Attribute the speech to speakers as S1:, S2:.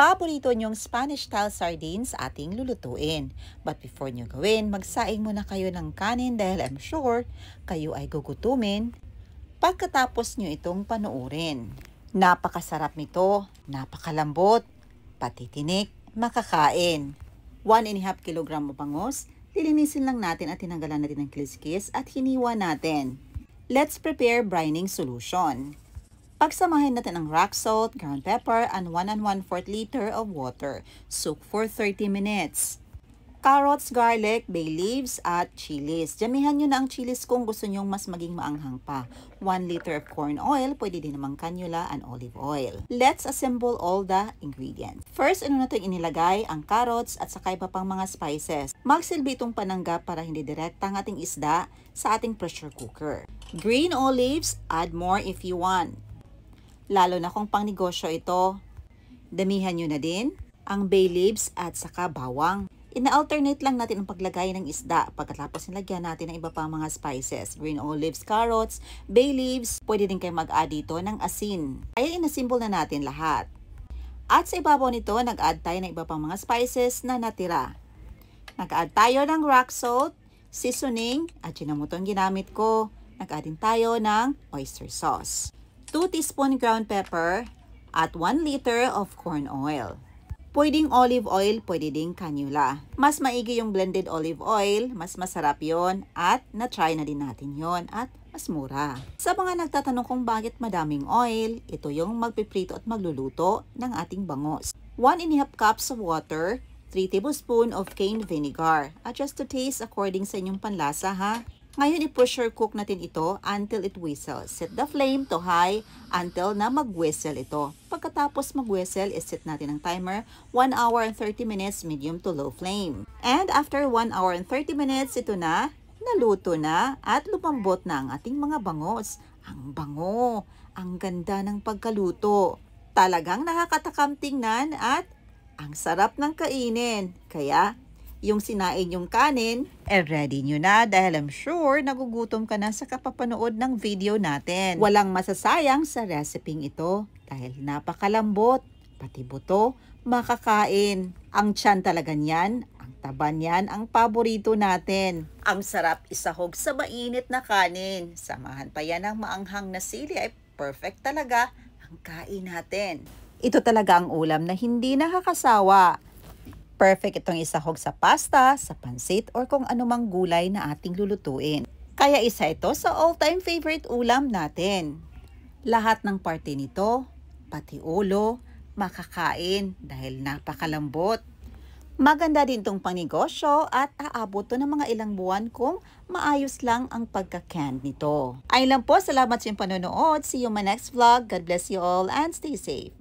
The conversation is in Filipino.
S1: Paborito nyong Spanish-style sardines ating lulutuin. But before nyo gawin, magsaing muna kayo ng kanin dahil I'm sure kayo ay gugutumin pagkatapos nyo itong panuorin. Napakasarap nito, napakalambot, pati tinik, makakain. 1.5 kilogram bangus, lilinisin lang natin at tinanggalan natin ng kiskis at hiniwa natin. Let's prepare brining solution. Pagsamahin natin ang rock salt, ground pepper, and 1 1/4 liter of water. Soak for 30 minutes. Carrots, garlic, bay leaves, at chilies. Damihan nyo na ang chilies kung gusto nyong mas maging maanghang pa. 1 liter of corn oil, pwede din namang canola and olive oil. Let's assemble all the ingredients. First, natin inilagay ang carrots at saka iba pang mga spices. Magsilbi itong panangga para hindi direkta ang ating isda sa ating pressure cooker. Green olives, add more if you want. Lalo na kung pang negosyo ito, damihan nyo na din ang bay leaves at saka bawang. Ina-alternate lang natin ang paglagay ng isda pagkatapos nilagyan natin ng iba pang mga spices. Green olives, carrots, bay leaves, pwede din kayo mag-add dito ng asin. Kaya inasimbol na natin lahat. At sa ibabaw nito, nag-add tayo ng iba pang mga spices na natira. Nag-add tayo ng rock salt, seasoning, at yun mo itong ginamit ko. Nag-add din tayo ng oyster sauce. 2 teaspoon ground pepper at 1 liter of corn oil. Pwedeng olive oil, pwede ding canola. Mas maigi yung blended olive oil, mas masarap yon at na-try na din natin yon at mas mura. Sa mga nagtatanong kung bakit madaming oil, ito yung magpiprito at magluluto ng ating bangus. 1.5 cups of water, 3 tablespoon of cane vinegar. Adjust to taste according sa inyong panlasa ha. Ngayon, i-pressure cook natin ito until it whistles. Set the flame to high until na mag-whistle ito. Pagkatapos mag-whistle, iset natin ang timer 1 hour and 30 minutes medium to low flame. And after 1 hour and 30 minutes, ito na, naluto na at lumambot na ang ating mga bangus. Ang bango, ang ganda ng pagkaluto. Talagang nakakatakam tingnan at ang sarap ng kainin. Kaya, yung sinain yung kanin, ready nyo na dahil I'm sure nagugutom ka na sa kapapanood ng video natin. Walang masasayang sa reseping ito dahil napakalambot, pati buto, makakain. Ang tiyan talaga niyan, ang taba niyan, ang paborito natin. Ang sarap isahog sa mainit na kanin. Samahan pa yan ng maanghang na sili ay perfect talaga ang kain natin. Ito talaga ang ulam na hindi nakakasawa. Perfect itong isahog sa pasta, sa pansit, or kung anumang gulay na ating lulutuin. Kaya isa ito sa all-time favorite ulam natin. Lahat ng parte nito, pati ulo, makakain dahil napakalambot. Maganda din itong panegosyo at aabot to ng mga ilang buwan kung maayos lang ang pagka-canned nito. Ayun lang po, salamat sa iyong panonood. See you in my next vlog. God bless you all and stay safe.